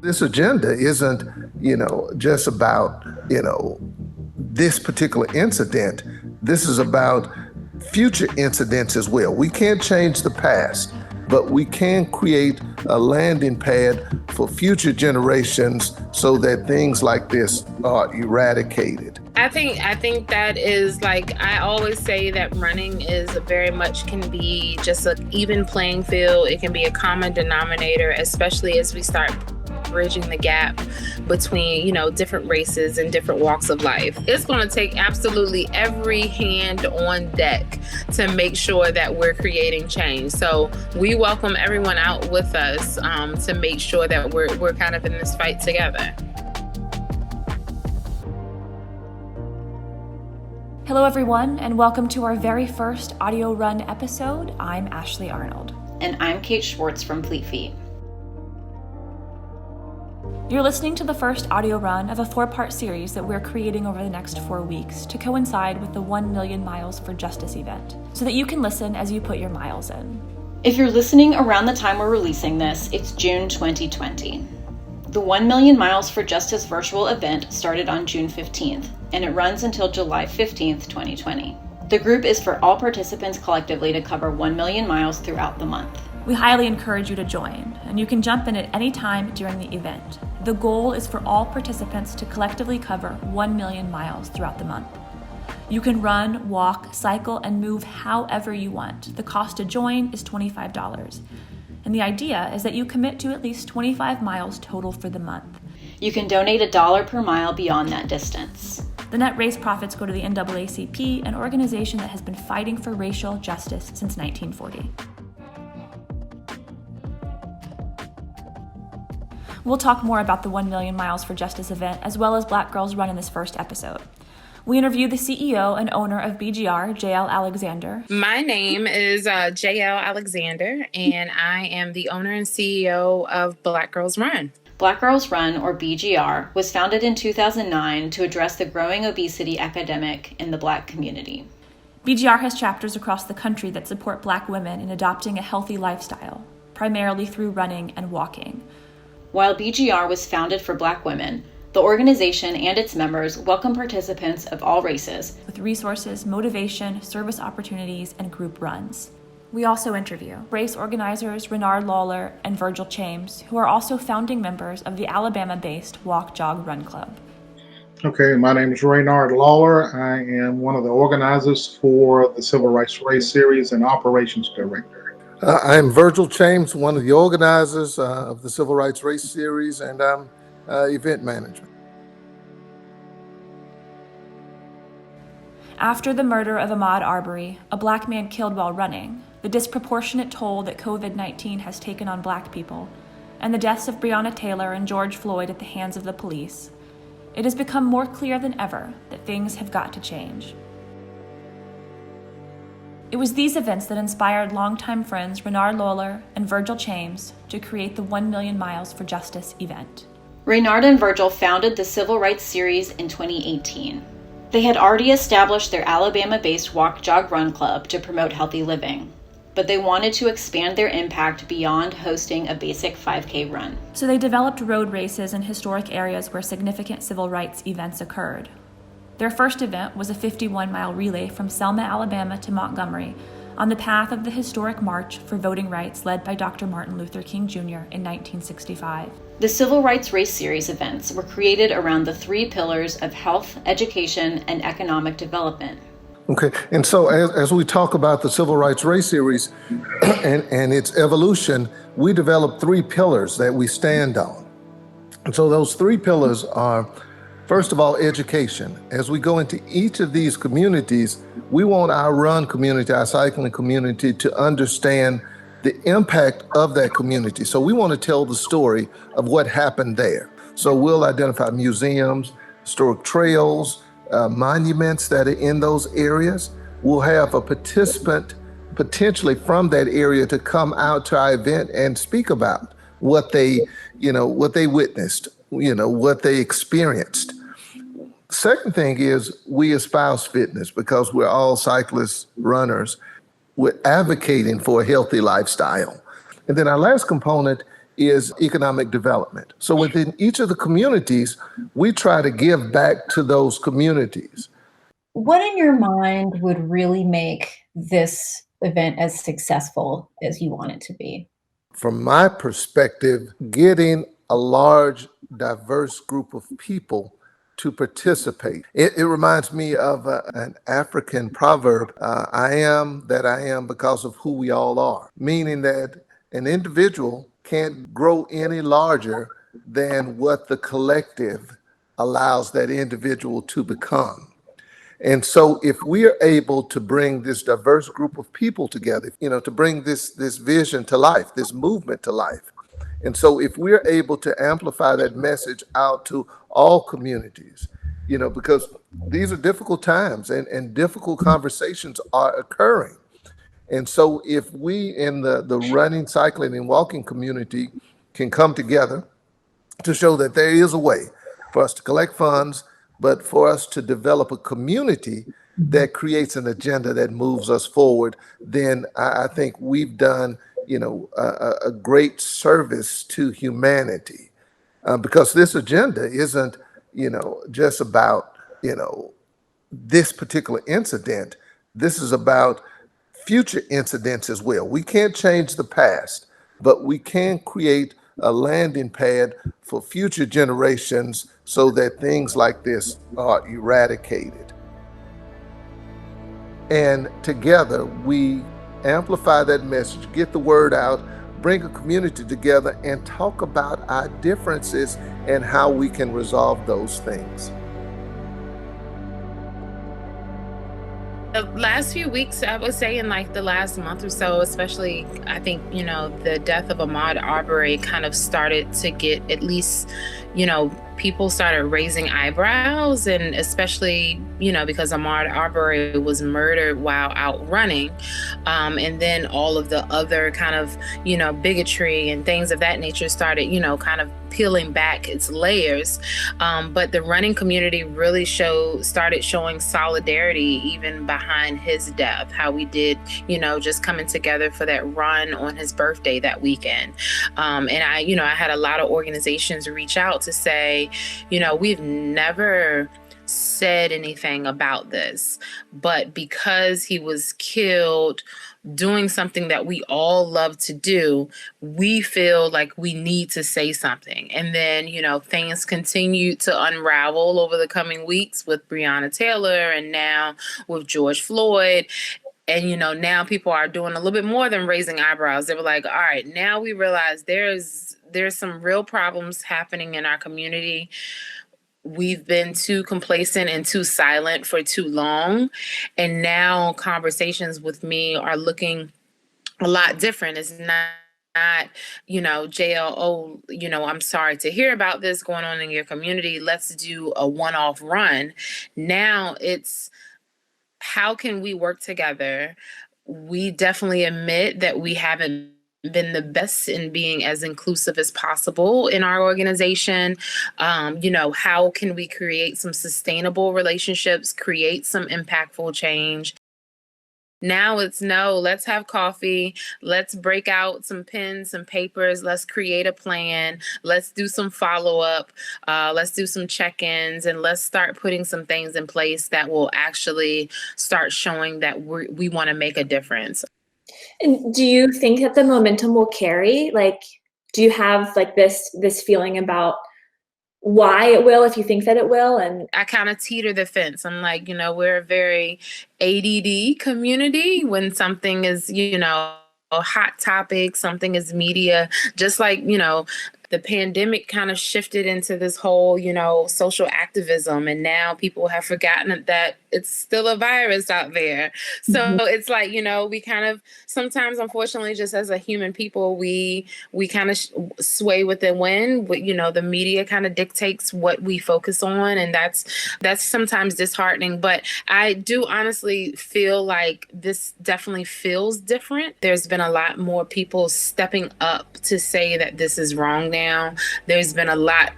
This agenda isn't, just about, this particular incident. This is about future incidents as well. We can't change the past, but we can create a landing pad for future generations so that things like this are eradicated. I think that is, like, I always say that running is very much can be just an even playing field. It can be a common denominator, especially as we start bridging the gap between, different races and different walks of life. It's going to take absolutely every hand on deck to make sure that we're creating change. So we welcome everyone out with us to make sure that we're kind of in this fight together. Hello, everyone, and welcome to our very first audio run episode. I'm Ashley Arnold. And I'm Kate Schwartz from Fleet Feet. You're listening to the first audio run of a 4-part series that we're creating over the next 4 weeks to coincide with the 1 Million Miles for Justice event, so that you can listen as you put your miles in. If you're listening around the time we're releasing this, it's June 2020. The 1 Million Miles for Justice virtual event started on June 15th, and it runs until July 15th, 2020. The group is for all participants collectively to cover 1 million miles throughout the month. We highly encourage you to join, and you can jump in at any time during the event. The goal is for all participants to collectively cover 1 million miles throughout the month. You can run, walk, cycle, and move however you want. The cost to join is $25. And the idea is that you commit to at least 25 miles total for the month. You can donate $1 per mile beyond that distance. The net race profits go to the NAACP, an organization that has been fighting for racial justice since 1940. We'll talk more about the 1 Million Miles for Justice event, as well as Black Girls Run in this first episode. We interview the CEO and owner of BGR, Ell Alexander. My name is Ell Alexander, and I am the owner and CEO of Black Girls Run. Black Girls Run, or BGR, was founded in 2009 to address the growing obesity epidemic in the Black community. BGR has chapters across the country that support Black women in adopting a healthy lifestyle, primarily through running and walking. While BGR was founded for Black women, the organization and its members welcome participants of all races with resources, motivation, service opportunities, and group runs. We also interview race organizers Raynard, Lawler, and Vergil Chames, who are also founding members of the Alabama-based Walk, Jog, Run Club. Okay, my name is Raynard Lawler. I am one of the organizers for the Civil Rights Race Series and Operations Director. I'm Vergil Chames, one of the organizers of the Civil Rights Race Series, and I'm event manager. After the murder of Ahmaud Arbery, a Black man killed while running, the disproportionate toll that COVID-19 has taken on Black people, and the deaths of Breonna Taylor and George Floyd at the hands of the police, it has become more clear than ever that things have got to change. It was these events that inspired longtime friends Raynard Lawler and Vergil Chames to create the 1 Million Miles for Justice event. Raynard and Vergil founded the Civil Rights Series in 2018. They had already established their Alabama-based Walk, Jog, Run Club to promote healthy living, but they wanted to expand their impact beyond hosting a basic 5K run. So they developed road races in historic areas where significant civil rights events occurred. Their first event was a 51-mile relay from Selma, Alabama to Montgomery on the path of the historic March for Voting Rights led by Dr. Martin Luther King Jr. in 1965. The Civil Rights Race Series events were created around the 3 pillars of health, education, and economic development. Okay, and so as we talk about the Civil Rights Race Series and its evolution, we developed 3 pillars that we stand on. And so those 3 pillars are, first of all, education. As we go into each of these communities, we want our run community, our cycling community, to understand the impact of that community. So we want to tell the story of what happened there. So we'll identify museums, historic trails, monuments that are in those areas. We'll have a participant potentially from that area to come out to our event and speak about what they witnessed, what they experienced. Second thing is we espouse fitness because we're all cyclists, runners. We're advocating for a healthy lifestyle. And then our last component is economic development. So within each of the communities, we try to give back to those communities. What in your mind would really make this event as successful as you want it to be? From my perspective, getting a large, diverse group of people to participate. It reminds me of an African proverb, I am that I am because of who we all are, meaning that an individual can't grow any larger than what the collective allows that individual to become. And so if we are able to bring this diverse group of people together, to bring this vision to life, this movement to life. And so if we're able to amplify that message out to all communities, because these are difficult times and difficult conversations are occurring. And so if we in the running, cycling, and walking community can come together to show that there is a way for us to collect funds, but for us to develop a community that creates an agenda that moves us forward, then I think we've done, a great service to humanity, because this agenda isn't, just about, this particular incident. This is about future incidents as well. We can't change the past, but we can create a landing pad for future generations so that things like this are eradicated. And together we amplify that message, get the word out, bring a community together, and talk about our differences and how we can resolve those things. The last few weeks, I would say in like the last month or so, especially, I think, the death of Ahmaud Arbery kind of started to get at least, people started raising eyebrows, and especially, because Ahmaud Arbery was murdered while out running. And then all of the other kind of, bigotry and things of that nature started, kind of peeling back its layers. But the running community really started showing solidarity even behind his death, how we did, just coming together for that run on his birthday that weekend. And I had a lot of organizations reach out to say, we've never said anything about this, but because he was killed doing something that we all love to do, we feel like we need to say something. And then, things continued to unravel over the coming weeks with Breonna Taylor and now with George Floyd. And, now people are doing a little bit more than raising eyebrows. They were like, all right, now we realize there's some real problems happening in our community. We've been too complacent and too silent for too long. And now conversations with me are looking a lot different. It's not, JL, I'm sorry to hear about this going on in your community. Let's do a one-off run. Now it's, how can we work together? We definitely admit that we haven't been the best in being as inclusive as possible in our organization. How can we create some sustainable relationships, create some impactful change? Now it's let's have coffee. Let's break out some pens, some papers. Let's create a plan. Let's do some follow-up. Let's do some check-ins, and let's start putting some things in place that will actually start showing that we want to make a difference. And do you think that the momentum will carry? Do you have this feeling about why it will, if you think that it will? And I kind of teeter the fence. I'm like, we're a very ADD community. When something is, a hot topic, something is media, just like, the pandemic kind of shifted into this whole, social activism. And now people have forgotten that it's still a virus out there. So it's like, we kind of sometimes, unfortunately, just as a human people, we kind of sway with the wind. But, the media kind of dictates what we focus on. And that's sometimes disheartening. But I do honestly feel like this definitely feels different. There's been a lot more people stepping up to say that this is wrong now. There's been a lot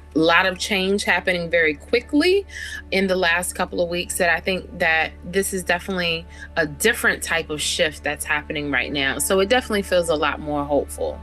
of change happening very quickly in the last couple of weeks that I think that this is definitely a different type of shift that's happening right now. So it definitely feels a lot more hopeful.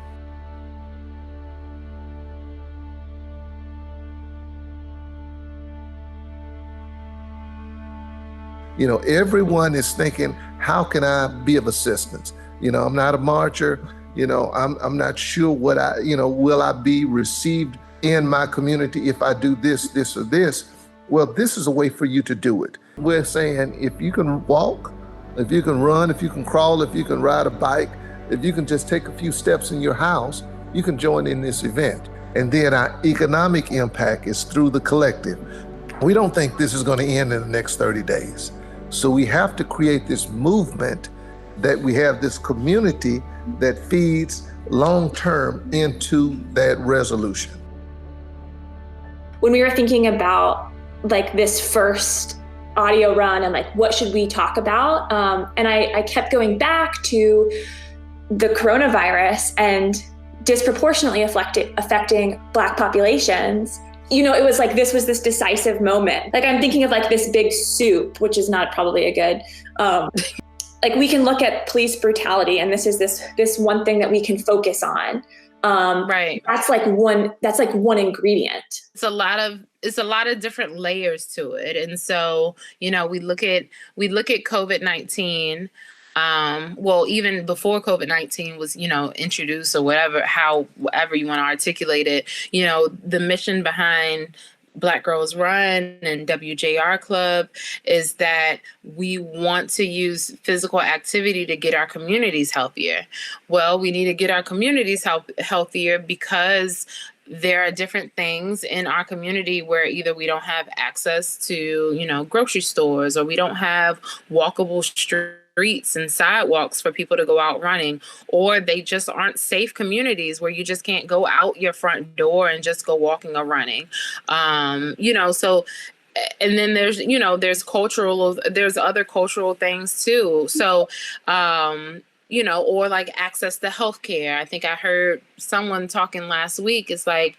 Everyone is thinking, how can I be of assistance? I'm not a marcher. I'm not sure what will I be received in my community if I do this, this, or this? Well, this is a way for you to do it. We're saying if you can walk, if you can run, if you can crawl, if you can ride a bike, if you can just take a few steps in your house, you can join in this event. And then our economic impact is through the collective. We don't think this is going to end in the next 30 days. So we have to create this movement that we have this community that feeds long-term into that resolution. When we were thinking about like this first audio run and like what should we talk about, and I kept going back to the coronavirus and disproportionately affecting Black populations. It was like this was this decisive moment. Like I'm thinking of like this big soup, which is not probably a good like we can look at police brutality and this is this one thing that we can focus on. Right. That's like one ingredient. It's a lot of different layers to it. And so, we look at COVID-19. Well, even before COVID-19 was, introduced or however you want to articulate it, the mission behind Black Girls Run and WJR Club is that we want to use physical activity to get our communities healthier. Well, we need to get our communities healthier because there are different things in our community where either we don't have access to, grocery stores, or we don't have walkable streets and sidewalks for people to go out running, or they just aren't safe communities where you just can't go out your front door and just go walking or running. So, and then there's other cultural things too. So, or like access to healthcare. I think I heard someone talking last week. It's like,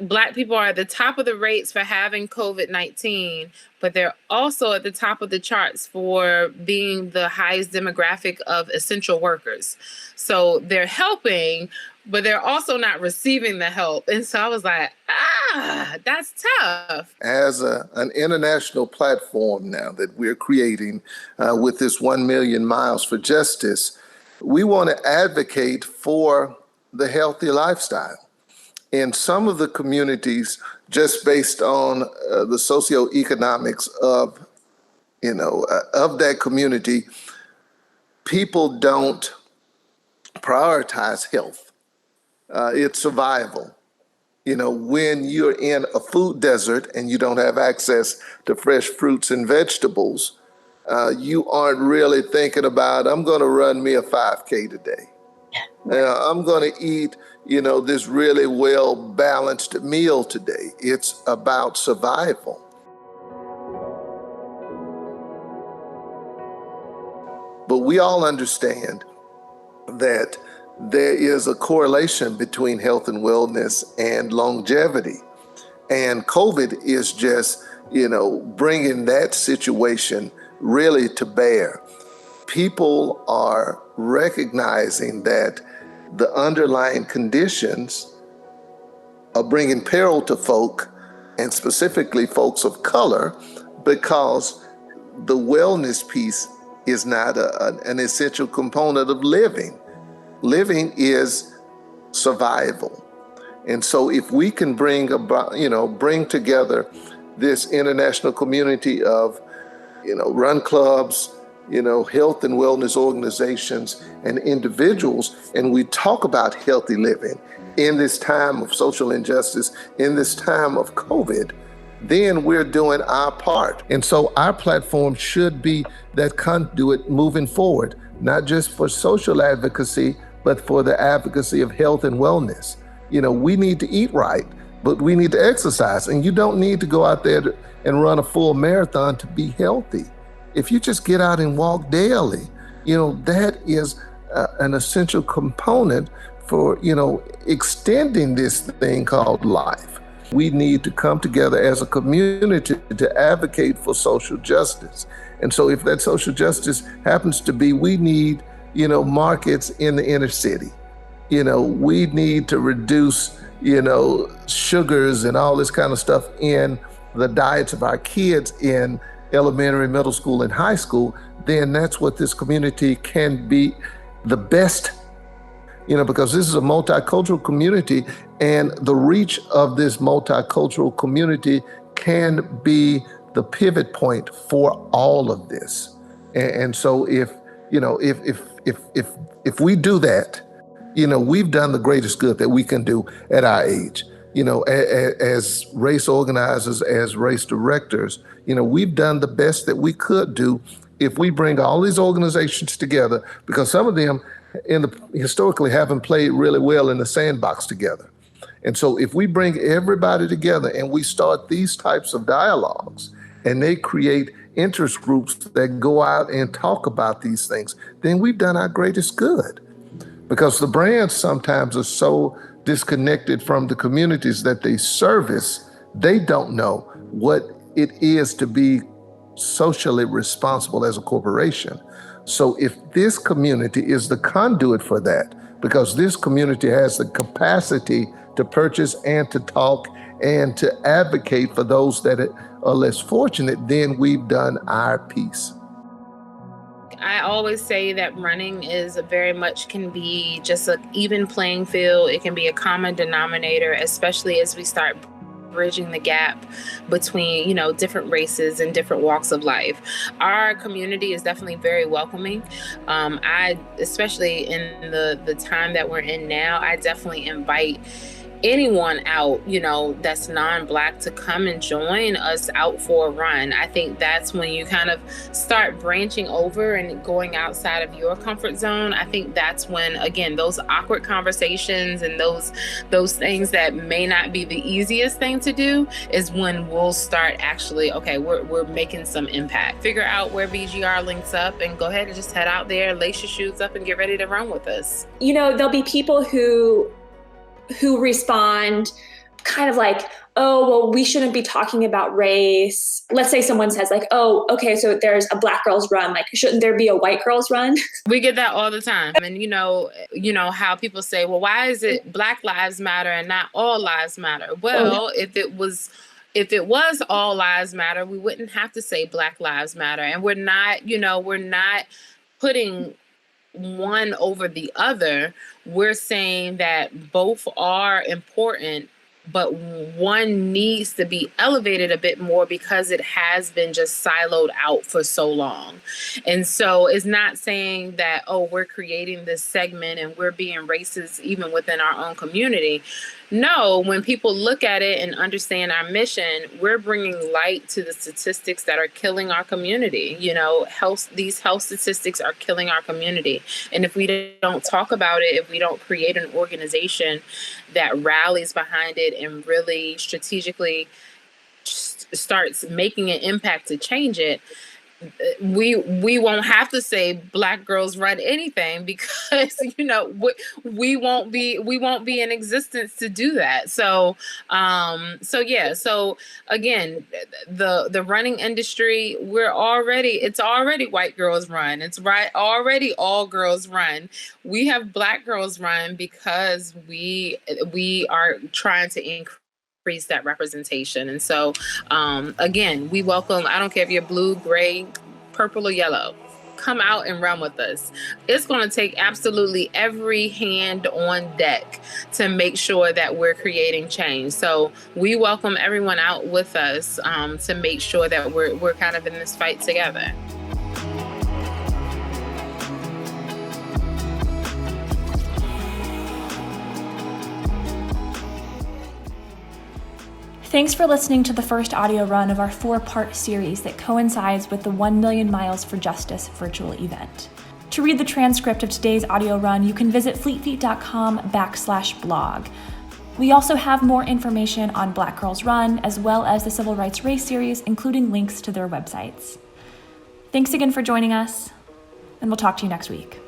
Black people are at the top of the rates for having COVID-19, but they're also at the top of the charts for being the highest demographic of essential workers. So they're helping, but they're also not receiving the help. And so I was like, that's tough. As an international platform now that we're creating with this 1 million miles for justice, we want to advocate for the healthy lifestyle. In some of the communities, just based on the socioeconomics of that community, people don't prioritize health. It's survival. When you're in a food desert and you don't have access to fresh fruits and vegetables, you aren't really thinking about, I'm going to run me a 5K today. I'm going to eat, this really well-balanced meal today. It's about survival. But we all understand that there is a correlation between health and wellness and longevity. And COVID is just, bringing that situation really to bear. People are recognizing that the underlying conditions are bringing peril to folk, and specifically folks of color, because the wellness piece is not an essential component of living. Living is survival. And so if we can bring together this international community of, run clubs, health and wellness organizations and individuals, and we talk about healthy living in this time of social injustice, in this time of COVID, then we're doing our part. And so our platform should be that conduit moving forward, not just for social advocacy, but for the advocacy of health and wellness. We need to eat right, but we need to exercise. And you don't need to go out there and run a full marathon to be healthy. If you just get out and walk daily, that is an essential component for, extending this thing called life. We need to come together as a community to advocate for social justice. And so if that social justice happens to be, we need, markets in the inner city. We need to reduce, sugars and all this kind of stuff in the diets of our kids in elementary, middle school, and high school, then that's what this community can be the best, because this is a multicultural community, and the reach of this multicultural community can be the pivot point for all of this. And so if we do that, we've done the greatest good that we can do at our age. As race organizers, as race directors, we've done the best that we could do if we bring all these organizations together, because some of them historically haven't played really well in the sandbox together. And so if we bring everybody together and we start these types of dialogues and they create interest groups that go out and talk about these things, then we've done our greatest good. Because the brands sometimes are so disconnected from the communities that they service, they don't know what it is to be socially responsible as a corporation. So if this community is the conduit for that, because this community has the capacity to purchase and to talk and to advocate for those that are less fortunate, then we've done our piece. I always say that running is very much can be just an even playing field. It can be a common denominator, especially as we start bridging the gap between, different races and different walks of life. Our community is definitely very welcoming. Especially in the time that we're in now, I definitely invite anyone out, that's non-Black to come and join us out for a run. I think that's when you kind of start branching over and going outside of your comfort zone. I think that's when, again, those awkward conversations and those things that may not be the easiest thing to do is when we'll start actually, okay, we're making some impact. Figure out where BGR links up and go ahead and just head out there, lace your shoes up and get ready to run with us. There'll be people who respond kind of like, oh, well, we shouldn't be talking about race. Let's say someone says like, oh, okay, so there's a Black girls run. Like, shouldn't there be a white girls run? We get that all the time. And how people say, well, why is it Black lives matter and not all lives matter? Well, if it was all lives matter, we wouldn't have to say Black lives matter. And we're not putting one over the other. We're saying that both are important, but one needs to be elevated a bit more because it has been just siloed out for so long. And so it's not saying that, oh, we're creating this segment and we're being racist even within our own community. No, when people look at it and understand our mission, we're bringing light to the statistics that are killing our community. These health statistics are killing our community. And if we don't talk about it, if we don't create an organization that rallies behind it and really strategically starts making an impact to change it, we won't have to say Black girls run anything because we won't be in existence to do that. So again, the running industry, it's already white girls run. It's already all girls run. We have Black girls run because we are trying to increase that representation. And so, again, we welcome, I don't care if you're blue, gray, purple, or yellow, come out and run with us. It's going to take absolutely every hand on deck to make sure that we're creating change. So we welcome everyone out with us to make sure that we're kind of in this fight together. Thanks for listening to the first audio run of our 4-part series that coincides with the 1 Million Miles for Justice virtual event. To read the transcript of today's audio run, you can visit fleetfeet.com/blog. We also have more information on Black Girls Run, as well as the Civil Rights Race series, including links to their websites. Thanks again for joining us, and we'll talk to you next week.